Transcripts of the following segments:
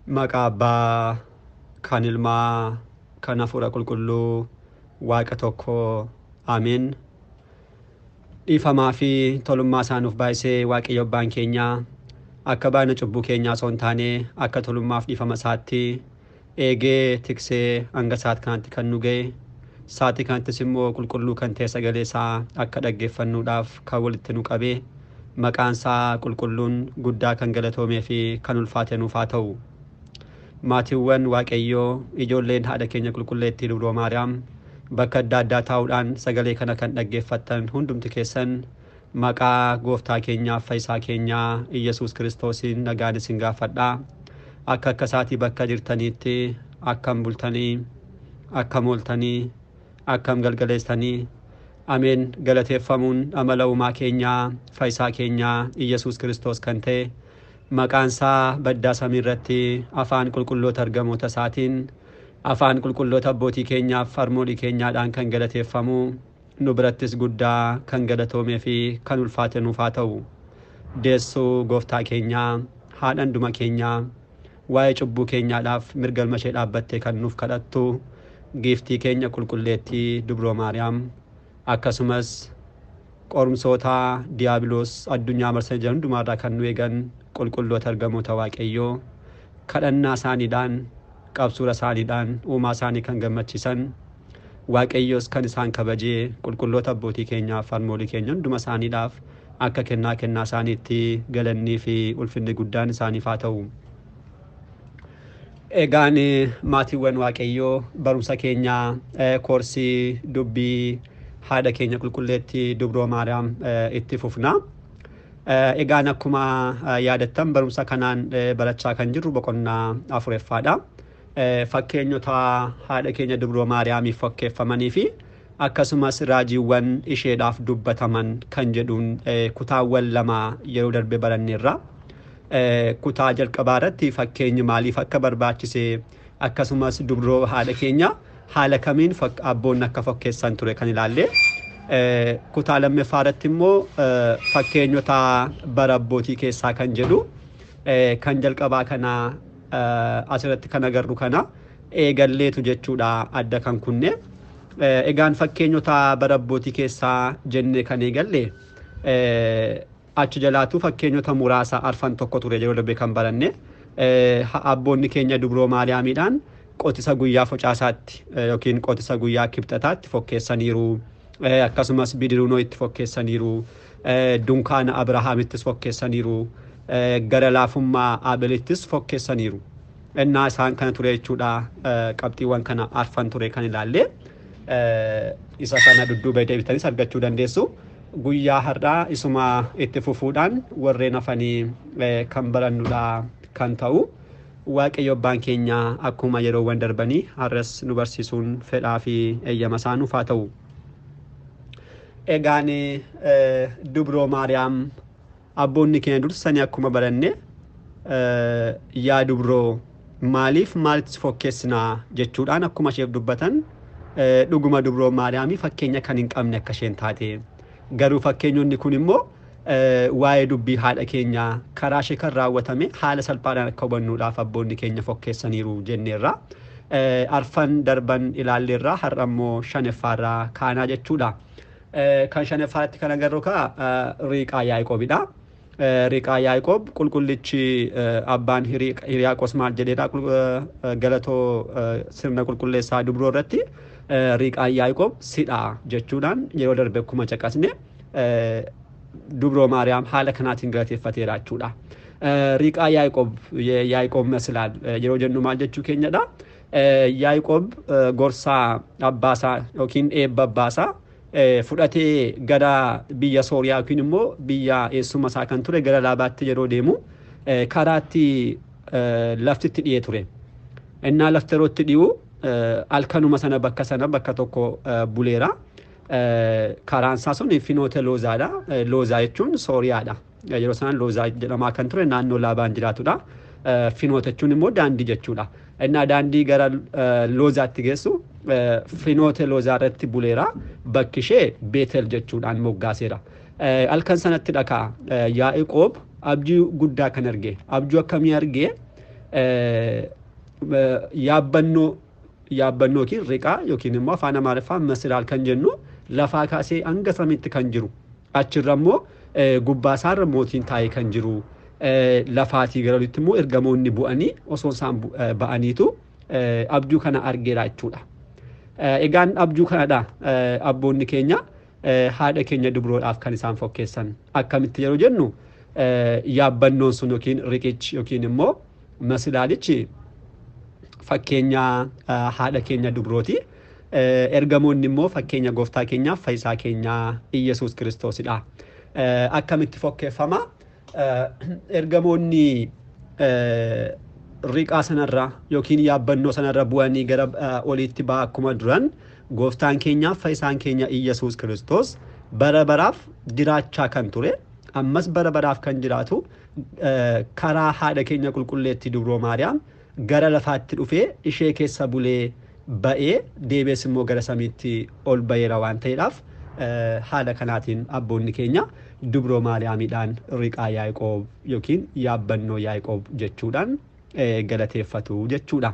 Maqaa Abbaa, kan Ilmaa, kan Hafuura Qulqulluu, Waaqa tokkoo. Ameen. Dhiifamaa fi tolummaa isaa nuuf baay'isee Waaqayyo Abbaan keenya akka baay'ina cubbuu keenyaa osoo hin taane akka tolummaaf dhiifama isaatti eegee tiksee hanga sa'aat kanatti kan nu ga'e, sa'aatii kanattis immoo qulqulluu kan ta'e sagalee isaa akka dhaggeeffannuudhaaf kan walitti nu qabee maqaan isaa qulqulluun guddaa kan galatoomee fi kan ulfaate nuuf haa ta'u. Maatiiwwan Waaqayyoo, ijoolleen haadha keenya qulqulleettii Dubroo Maariyaam bakka adda addaa taa'uudhaan sagalee kana kan dhaggeeffattan hundumti keessan maqaa gooftaa keenyaaf fayyisaa keenyaa Iyyasuus Kiristoosiin nagaan isin gaafadhaa. Akka isaatii bakka jirtaniitti akkam bultanii, akkam ooltanii, akkam galgaleessanii. Ameen. Galateeffamuun amala uumaa keenyaa fayyisaa keenyaa Iyyasuus Kiristoos kan ta'e maqaan isaa baddaa samii irratti afaan qulqulloota ergamoota isaatiin afaan qulqulloota abbootii keenyaaf harmoolii keenyaadhaan kan galateeffamu, nu birattis guddaa kan galatoomee fi kan ulfaate nuuf haa ta'u. Deessuu gooftaa keenyaa, haadhan dhuma keenyaa, waa'ee cubbuu keenyaadhaaf mirgalma ishee dhaabbattee kan nuuf kadhattu giiftii keenya qulqulleettii Dubroo Maariyaam, akkasumas qorumsoota diiyaabiloos addunyaa marsanii jiran hundumaarraa kan nu eegan qulqulloota ergamoota Waaqayyoo kadhannaa isaaniidhaan, qabsuura isaaniidhaan uumaa isaanii kan gammachiisan, Waaqayyoos kan isaan kabajee qulqulloota abbootii keenyaaf harmoolii keenya hunduma isaaniidhaaf akka kennaa isaaniitti galannii fi ulfinni guddaan isaaniif haa ta'u. Egaan maatiiwwan Waaqayyoo barumsa keenyaa koorsii dubbii haadha keenya qulqulleettii Dubroo Maariyaam itti fufna. Egaan akkuma yaadattan barumsa kanaan barachaa kan jirru boqonnaa afureffaadha. Fakkeenyota haadha keenya Dubroo Maariyaamiif fakkeeffamanii fi akkasumas raajiiwwan isheedhaaf dubbataman kan jedhuun kutaawwan lama yeroo darbe baranneerra. Kutaa jalqabaa irratti fakkeenyi maaliif akka barbaachise akkasumas Dubroo haadha keenya haala kamiin abboonni akka fakkeessan ture kan ilaalle. Kutaa lammaffaa irratti immoo fakkeenyota bara abbootii keessaa kan jedhu kan jalqabaa kana asirratti kan agarru kana eegalleetu jechuudha adda kan kunne. Egaan fakkeenyota bara abbootii keessaa jennee kan eegalle achi jalaatu fakkeenyota muraasa arfan tokko ture yeroo darbe kan baranne. Abboonni keenya Dubroo Maariyaamiidhaan qotisa guyyaa facaasaatti yookiin qotisa guyyaa kibxataatti fakkeessaniiru. Akkasumas bidiruunoo itti fakkeessaniiru. Dunkaana Abrahaamittis fakkeessaniiru. Gara laafummaa Aabelittis fakkeessaniiru. Innaa isaan kana ture jechuudha. Qabxiiwwan kana arfan ture kan ilaalle. Isa kana dudduuba deebitanis argachuu dandeessu. Guyyaa har'aa isuma itti fufuudhaan warreen hafanii kan barannudha kan ta'u. Waaqayyo Abbaan keenya akkuma yeroowwan darbanii har'as nu barsiisuun fedhaa fi eeyyama isaa nuuf haa ta'u. Egaan Dubroo Maariyaam abboonni keenya dursanii akkuma baranne yaa Dubroo maalitti fakkeessinaa jechuudhaan akkuma isheef dubbatan dhuguma Dubroo Maariyaamii fakkeenya kan hin qabne akka isheen taate. Garuu fakkeenyonni kun immoo waa'ee dubbii haadha keenyaa karaa ishee kan raawwatame haala salphaadhaan akka hubannuudhaaf abboonni keenya fakkeessaniiru jenneerra. Arfan darban ilaalleerra har'a immoo shaneffaarraa kaanaa jechuudha. Kan shaneffaatti kan agarru Riiqaa Yaaqoobidha. Riiqaa Yaaqoob qulqullichi abbaan Hiriyaaqos maal jedheedha galatoo sirna qulqulleessaa Dubroo irratti Riiqaa Yaaqoob sidhaa jechuudhaan yeroo darbe akkuma caqasne Dubroo Maariyaam haala kanaatiin galateeffateera jechuudha. Riiqaa Yaaqoob masilaal yeroo jennu maal jechuu keenyadha. Yaaqoob gorsaa abbaasaa yookiin eebba abbaasaa fudhatee gara biyya Sooriyaa yookiin immoo biyya eessuma isaa kan ture gara Laabaatti yeroo deemu karaatti laftitti dhiyee ture. Innaa lafti yerootti dhiyu halkanuma sana bakka tokko buleera. Karaan isaa sun Finoota Loozaadha. Loozaa jechuun Sooriyaadha. Yeroo sanaan Loozaa jedhamaa kan ture naannoo Laabaan jiraatudha. Finoota jechuun immoo daandii jechuudha. Innaa daandii gara Loozaatti geessu Finoota Loozaa irratti buleera. Bakki ishee Beetel jechuudhaan moggaaseera. Halkan sanatti dhakaa Yaaqoob abjuu guddaa kan arge. Abjuu akkamii arge? yaabbannoo yookiin riqaa yookiin immoo afaan Amaariffaan masiraal kan jennu lafaa kaasee hanga samiitti kan jiru achirra immoo gubbaa isaarra mootiin taa'ee kan jiru lafaatii gara olitti immoo ergamoonni bu'anii osoo isaan ba'aniitu abjuu kana argeera jechuudha. Egaan abjuu kanadha abboonni keenya haadha keenya dubroodhaaf kan isaan fakkeessan akkamitti yeroo jennu yaabbannoon sun yookiin riqichi yookiin immoo masilaalichi fakkeenya haadha keenya dubrooti. Ergamoonni immoo fakkeenya gooftaa keenyaaf fayyisaa keenyaa Iyyasuus Kiristoosidha. Akkamitti fakkeeffama ergamoonni riqaa sanarra yookiin yaabbannoo sanarra bu'anii gara oliitti ba'a akkuma duran gooftaan keenyaaf fayyisaan keenya Iyyasuus Kiristoos bara baraaf jiraachaa kan ture ammas bara baraaf kan jiraatu karaa haadha keenya qulqulleetti dubroo Maariyaam gara lafaatti dhufee ishee keessa bulee ba'ee deebi'es immoo gara samiitti ol ba'eera waan ta'eedhaaf haala kanaatiin abboonni keenya dubroo Maariyaamidhaan riqaa Yaaqoob yookiin yaabbannoo Yaaqoob jechuudhaan galateeffatu jechuudha.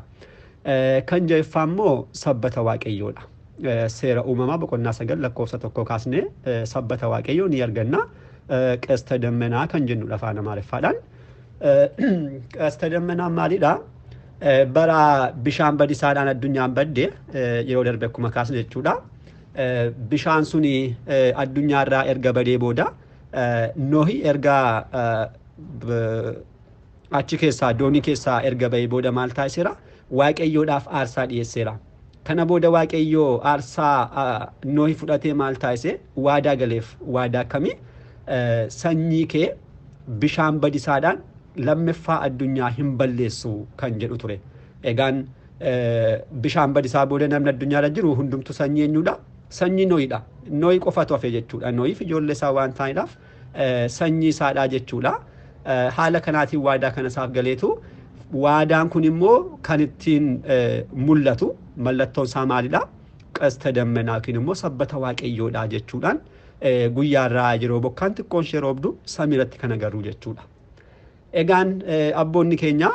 Kan jaffaa immoo sabbata waaqayyoodha. Seera uumamaa boqonnaa 9 lakkoofsa 1 kaasnee sabbata waaqayyoo ni arganna. Qeesta dammenaa kan jennudha afaan Amaariffaadhaan. Qeesta dammenaa maalidha? Bara bishaan badisaadhaan addunyaan badde yeroo darbe akkuma kaasne jechuudha. Bishaan suni addunyaarraa erga badee booda Nohi erga achi keessaa doonii keessaa erga bahee booda maal taasiseera? Waaqayyoodhaaf aarsaa dhiyeesseera. Kana booda waaqayyoo aarsaa Nohi fudhatee maal taasise? Waadaa galeef. Waadaa akkamii? Sanyii kee bishaan badisaadhaan lammaffaa addunyaa hin balleessu kan jedhu ture. Egaan bishaan badisaa booda namni addunyaarra jiru hundumtu sanyii eenyudha? Sanyii Nohidha. Nohi qofatu hafe jechuudha. Nohiif ijoollee isaa waan ta'aniidhaaf sanyii isaadha jechuudha. Haala kanaatiin waadaa kana isaaf galeetu waadaan kun immoo kan ittiin mul'atu mallattoon isaa maalidha? Qeesta dammenaa yookiin immoo sabbata waaqayyoodha jechuudhaan guyyaarraa yeroo bokkaan xiqqoon ishee roobdu samiirratti kan agarru jechuudha. Egaan abboonni keenya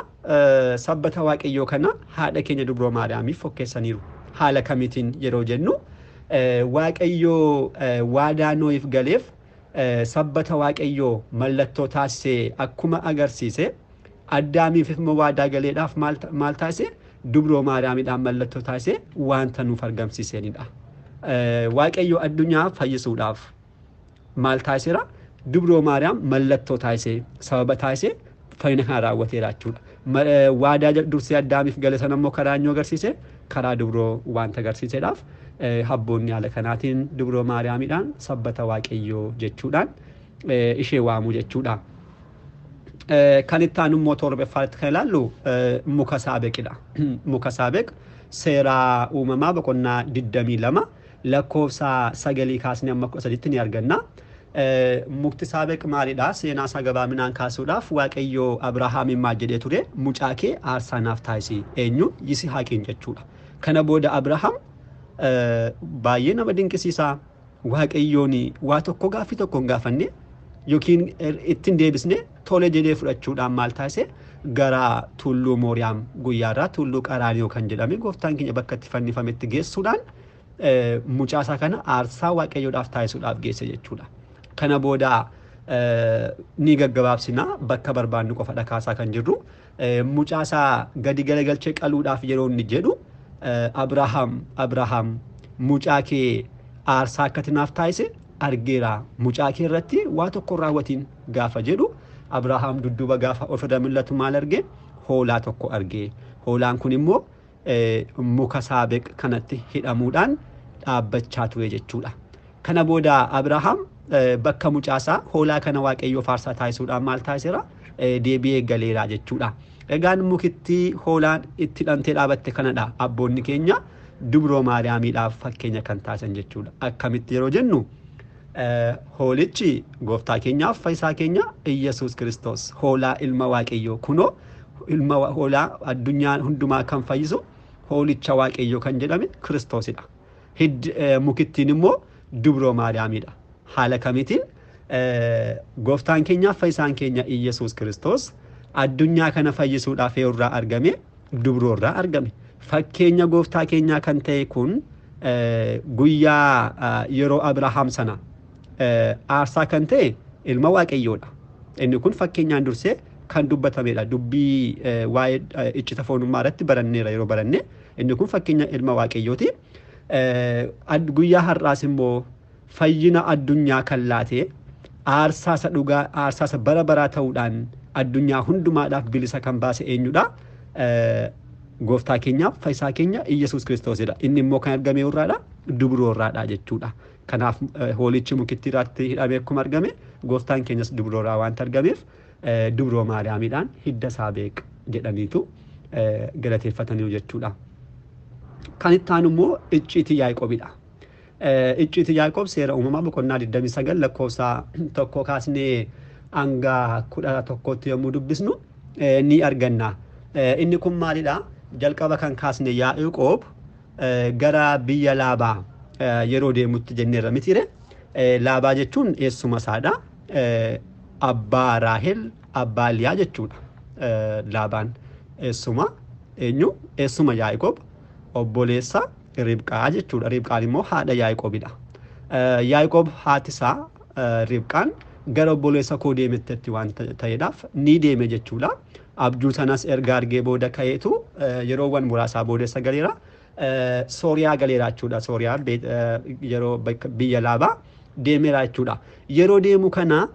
sabbata waaqayyoo kana haadha keenya dubroo Maariyaamiif fakkeessaniiru. Haala kamiitiin yeroo jennu waaqayyoo waadaa Nohiif galeef sabbata waaqayyoo mallattoo taasisee akkuma agarsiise Addaamiif immoo waadaa galeedhaaf maal taasise? Dubroo Maariyaamidhaan mallattoo taasisee wanta nuuf argamsiisenidha. Waaqayyoo addunyaa fayyisuudhaaf maal taasiseera? Dubroo Maariyaam mallattoo taasisee sababa taasisee fayyina kana raawwateera jechuudha. Waadaa dursee Addaamiif gale sana immoo karaa inni agarsiise karaa dubroo wanta agarsiiseedhaaf abboonni haala kanaatiin dubroo Maariyaamidhaan sabbata waaqayyoo jechuudhaan ishee waamu jechuudha. Kan itti aanu immoo torbaffaatti kan ilaallu muka saabeqidha. Muka saabeq seera uumamaa boqonnaa 22 lakkoofsa 9 kaasnee amma 13 ni arganna. Mukti saabeq maalidha? Seenaa isaa gabaaminaan kaasuudhaaf waaqayyoo Abrahaamiin maal jedhee ture? Mucaa kee aarsaa naaf taasisi. Eenyu? Yisihaaqiin jechuudha. Kana booda Abrahaam baay'ee nama dinqisiisaa waaqayyoon waa tokko gaaffii tokko hin gaafanne yookiin ittiin deebisne tole jedhee fudhachuudhaan maal taasise gara tulluu Mooriyaam guyyaarraa tulluu Qaraaniyoo kan jedhame gooftaan keenya bakka itti fannifametti geessuudhaan mucaasaa kana aarsaa waaqayyoodhaaf taasisuudhaaf geesse jechuudha. Kana booda ni gaggabaabsina bakka barbaannu qofa dhakaasaa kan jirru mucaasaa gadi galagalchee qaluudhaaf yeroo inni jedhu Abrahaam mucaa kee aarsaa akkati naaf taasise argeera. Mucaa kee irratti waa tokko raawwatiin gaafa jedhu Abrahaam dudduuba gaafa ofirra mul'atu maal arge? Hoolaa tokko arge. Hoolaan kun immoo muka saabeq kanatti hidhamuudhaan dhaabbachaa ture jechuudha. Kana booda Abrahaam bakka mucaasaa hoolaa kana waaqayyoo aarsaa taasisuudhaan maal taasiseera? Deebi'ee galeera jechuudha. Egaan mukitti hoolaan itti hidhamtee dhaabatte kanadha abboonni keenya dubroo Maariyaamiidhaaf fakkeenya kan taasisan jechuudha. Akkamitti yeroo jennu hoolichi gooftaa keenyaaf fayyisaa keenya Iyyasuus Kiristoos hoolaa ilma waaqayyoo kunoo ilma hoolaa addunyaa hundumaa kan fayyisu hoolicha waaqayyoo kan jedhame Kiristoosidha. Mukittiin immoo dubroo Maariyaamiidha. Haala kamiitiin gooftaan keenyaaf fayyisaan keenya Iyyasuus Kiristoos addunyaa kana fayyisuudhaaf irraa argame dubroo irraa argame fakkeenya gooftaa keenyaa kan ta'e kun guyyaa yeroo Abrahaam sana aarsaa kan ta'e ilma waaqayyoodha. Inni kun fakkeenyaan dursee kan dubbatamedha. Dubbii waa'ee iccita foonummaa irratti baranneera yeroo baranne inni kun fakkeenya ilma waaqayyooti. Guyyaa har'aas immoo fayyina addunyaa kan laate aarsaasa dhugaa aarsaasa bara baraa ta'uudhaan addunyaa hundumaadhaaf bilisa kan baase eenyudha? Gooftaa keenyaaf fayyisaa keenya Iyyasuus Kiristoosidha. Inni immoo kan argame irraadha dubroo irraadha jechuudha. Kanaaf hoolichi mukitti irratti hidhamee akkuma argame gooftaan keenyas dubroo irraa waan argameef dubroo Maariyaamiidhaan hidda isaa beek jedhaniitu galateeffataniiru jechuudha. Kan itti aanu immoo icciitii Yaaqoobidha. Icciitii Yaaqoob seera uumamaa boqonnaa 29 lakkoofsa tokko kaasnee hanga 11tti yommuu dubbisnu ni arganna. Inni kun maalidha? Jalqaba kan kaasne Yaaqoob gara biyya Laabaa yeroo deemutti jenneerra mitire. Laabaa jechuun eessuma isaadha. Abbaa Raahel, abbaa Liyaa jechuudha. Laabaan eessuma eenyu? Eessuma Yaaqoob obboleessa Ribqaa jechuudha. Ribqaan immoo haadha Yaaqoobidha. Yaaqoob haati isaa Ribqaan gara obboleessa koo deemettetti waan ta'eedhaaf ni deeme jechuudha. Abjuu sanas erga argee booda ka'eetu yeroowwan muraasaa boodeessa galeera. Sooriyaa galeera jechuudha. Sooriyaa yeroo biyya Laabaa deemeera jechuudha. Yeroo deemu kana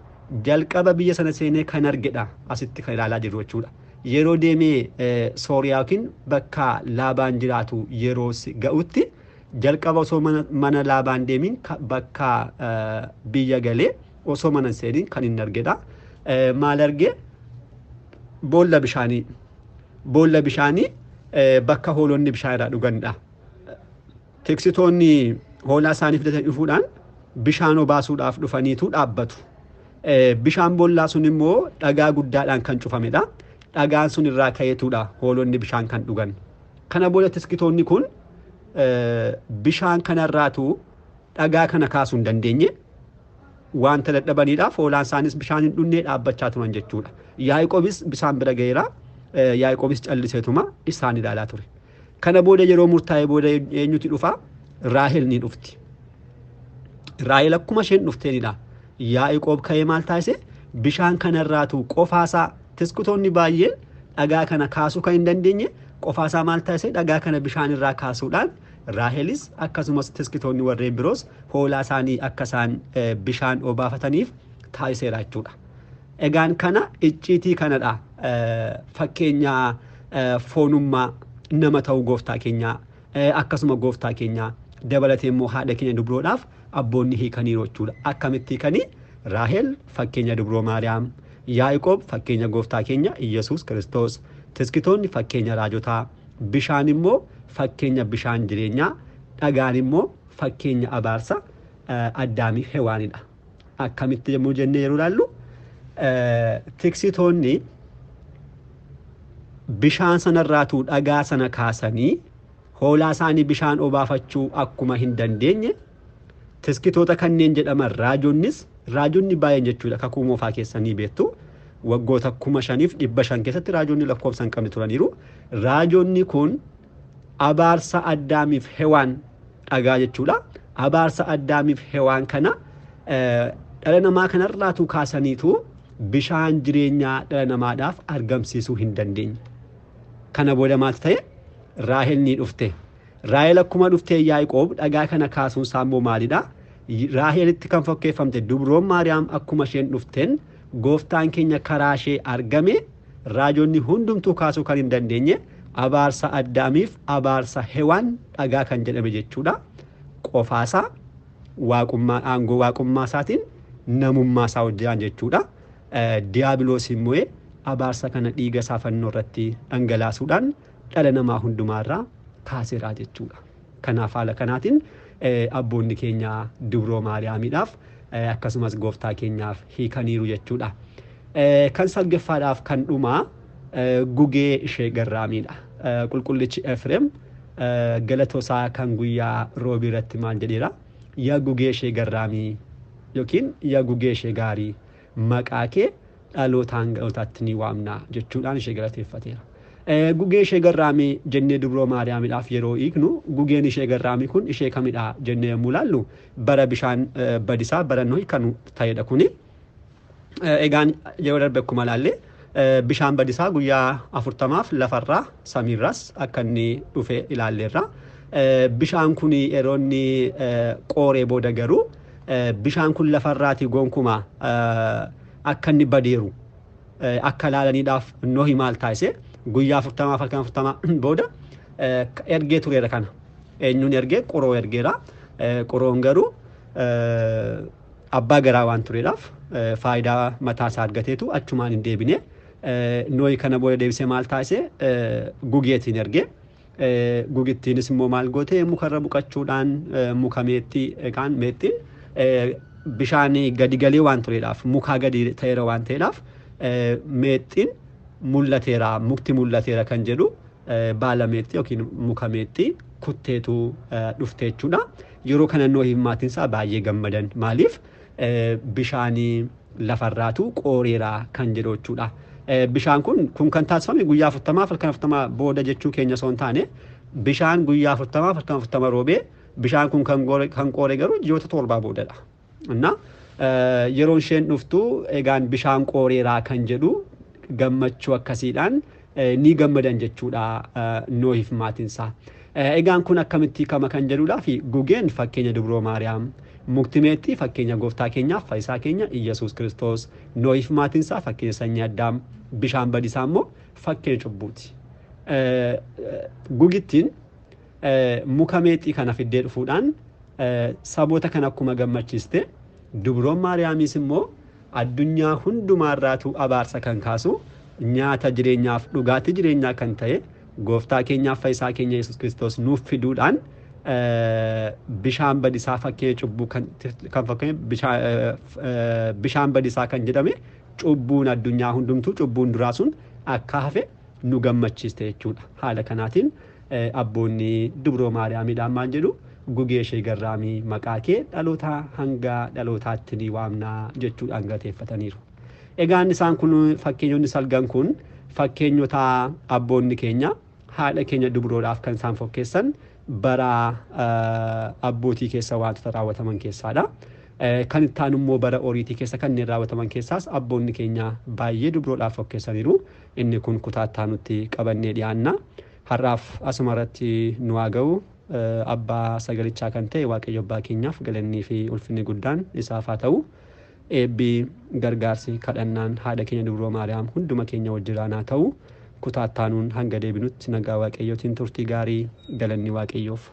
jalqaba biyya sana seenee kan argedha. Asitti kan ilaalaa jirru jechuudha. Yeroo deemee Sooriyaa yookiin bakka Laabaan jiraatu yeroo ga'utti jalqaba osoo mana Laabaan deemin bakka biyya galee osoo mana seeniin kan inni argedha. Maal argee? Boolla bishaanii. Boolla bishaanii bakka hoolonni bishaan irraa dhuganidha. Tiksitoonni hoolaa isaanii fidatanii dhufuudhaan bishaan obaasuudhaaf dhufaniitu dhaabbatu. Bishaan boollaa sun immoo dhagaa guddaadhaan kan cufamedha. Dhagaan sun irraa ka'eetudha hoolonni bishaan kan dhugan. Kana booda tiksitoonni kun bishaan kanarraatu dhagaa kana kaasuu hin dandeenye. Wanta dadhabaniidhaaf hoolaan isaanis bishaan hin dhunnee dhaabbachaa turan jechuudha. Yaaqoobis bishaan bira ga'eera. Yaaqoobis calliseetuma isaan ilaalaa ture. Kana booda yeroo murtaa'e booda eenyuti dhufa? Raahel ni dhufti. Raahel akkuma isheen dhufteenidha. Yaaqoob ka'ee maal taasise? Bishaan kanarraatu qofaasaa tiksitoonni baay'een dhagaa kana kaasuu kan hin dandeenye qofaasaa maal taasise? Dhagaa kana bishaan irraa kaasuudhaan Raahelis akkasumas tiksitoonni warreen biroos hoolaa isaanii akka isaan bishaan obaafataniif taasiseera jechuudha. Egaan kana icciitii kanadha. Fakkeenya foonummaa nama ta'uu gooftaa keenyaa akkasuma gooftaa keenyaa dabalatee immoo haadha keenya dubroodhaaf abboonni hiikaniiru jechuudha. Akkamitti hiikanii? Raahel fakkeenya dubroo Maariyaam, Yaaqoob fakkeenya gooftaa keenya Iyyasuus Kiristoos, tiksitoonni fakkeenya raajotaa, bishaan immoo fakkeenya bishaan jireenyaa, dhagaan immoo fakkeenya abaarsa Addaamii Hewaanidha. Akkamitti yommuu jennee yeroo ilaallu tiksitoonni bishaan sanarraatu dhagaa sana kaasanii hoolaa isaanii bishaan obaafachuu akkuma hin dandeenye tiksitoota kanneen jedhaman raajonni baay'een jechuudha. Kakuu moofaa keessanii beektu waggoota 5,500 keessatti raajonni lakkoofsa hin qabne turaniiru. Raajonni kun abaarsa Addaamiif Hewaan dhagaa jechuudha. Abaarsa Addaamiif Hewaan kana dhala namaa kanarraatu kaasaniitu bishaan jireenyaa dhala namaadhaaf argamsiisuu hin dandeenye. Kana booda maal ta'e? Raahel ni dhufte. Raahel akkuma dhuftee Yaaqoob dhagaa kana kaasuun isaa immoo maalidha? Raahelitti kan fakkeeffamte dubroon Maariyaam akkuma isheen dhufteen gooftaan keenya karaa ishee argame raajonni hundumtuu kaasuu kan hin dandeenye abaarsa Addaamiif abaarsa Hewaan dhagaa kan jedhame jechuudha. Qofaasaa waaqummaa aangoo waaqummaa isaatiin namummaa isaa hojjetan jechuudha. Diiyaabiloos immoo abaarsa kana dhiiga isaa fannoo irratti dhangalaasuudhaan dhala namaa hundumaarraa kaaseera jechuudha. Kanaaf haala kanaatiin abboonni keenya dubroo Maariyaamiidhaaf akkasumas gooftaa keenyaaf hiikaniiru jechuudha. Kan salgaffaadhaaf kan dhumaa gugee ishee garraamiidha. Qulqullichi Efreem galatoosaa kan guyyaa roobii irratti maal jedheera? Yaa gugee ishee garraamii yookiin yaa gugee ishee gaarii maqaa kee dhalootaan galootaatti ni waamna jechuudhaan ishee galateeffateera. Gugee ishee garraamii jennee dubroo Maariyaamidhaaf yeroo hiiknu gugeen ishee garraamii kun ishee kamidha jennee yommuu ilaallu bara bishaan badisaa bara Nohi kan ta'edha kuni. Egaan yeroo darbe akkuma ilaalle bishaan badisaa guyyaa 40 lafarraa samiirraas akka inni dhufe ilaalleerra. Bishaan kun yeroo inni qooree booda garuu bishaan kun lafarraati gonkuma akka inni badeeru akka ilaalaniidhaaf Nohi maal taasise guyyaa 40 booda ergee tureera kana. Eenyuun ergee? Qoroo ergeera. Qoroon garuu abbaa garaa waan tureedhaaf faayidaa mataa isaa argateetu achumaan hin deebine. Nohi kana booda deebisee maal taasise gugeetiin ergee. Gugittiinis immoo maal goote mukarra buqachuudhaan muka meexxii egaan meexxiin bishaan gadi galee waan tureedhaaf mukaa gadi ta'eera waan ta'eedhaaf meexxiin mul'ateera mukti mul'ateera kan jedhu baala meexxii yookiin muka meexxii kutteetu dhufte jechuudha. Yeroo kana Nohi maatiin isaa baay'ee gammadan. Maaliif bishaanii lafarraatu qooreera kan jedhu jechuudha. Bishaan kun kan taasifame guyyaa 40 booda jechuu keenya osoo hin taane bishaan guyyaa 40 roobee bishaan kun kan qoore garuu ji'oota 7 boodadha. Innaa yeroo isheen dhuftu egaan bishaan qooreeraa kan jedhu gammachuu akkasiidhaan ni gammadan jechuudha Nohiif maatiin isaa. Egaan kun akkamitti kama kan jedhuudhaa fi gugeen fakkeenya dubroo Maariyaam, mukti meexxii fakkeenya gooftaa keenyaaf fayyisaa keenya Iyyasuus Kiristoos, Nohiif maatiin isaa fakkeenya sanyii Addaam, bishaan badisaa immoo fakkeenya cubbuuti. Gugittiin muka meexxii kana fiddee dhufuudhaan saboota kan akkuma gammachiiste dubroon Maariyaamis immoo addunyaa hundumaarraatu abaarsa kan kaasu nyaata jireenyaaf dhugaatii jireenyaa kan ta'e gooftaa keenyaaf fayyisaa keenya Yesuus Kiristoos nuuf fiduudhaan bishaan badisaa fakkeenya cubbuu kan fakkeenya bishaan badisaa kan jedhame cubbuun addunyaa hundumtuu cubbuun duraa sun akka hafe nu gammachiiste jechuudha. Haala kanaatiin abboonni dubroo Maariyaamidhaan maal jedhu gugee ishee garraamii maqaa kee dhaloota hanga dhalootaatti ni waamnaa jechuudhaan galateeffataniiru. Egaan isaan kun fakkeenyonni salgan kun fakkeenyota abboonni keenya haadha keenya dubroodhaaf kan isaan fakkeessan bara abbootii keessa wantoota raawwataman keessaadha. Kan itti aanu immoo bara oriitii keessa kanneen raawwataman keessaas abboonni keenya baay'ee dubroodhaaf fakkeessaniiru. Inni kun kutaa itti aanutti qabannee dhiyaanna. Har'aaf asuma irratti nu haa ga'u. Abbaa sagalichaa kan ta'e Waaqayyo abbaa keenyaaf galannii fi ulfinni guddaan isaaf haa ta'u. Eebbi gargaarsi kadhannaan haadha keenya dubroo Maariyaam hunduma keenya wajjiraan haa ta'u. Kutaa itti aanuun hanga deebinutti nagaa Waaqayyootiin turtii gaarii galanni Waaqayyoof.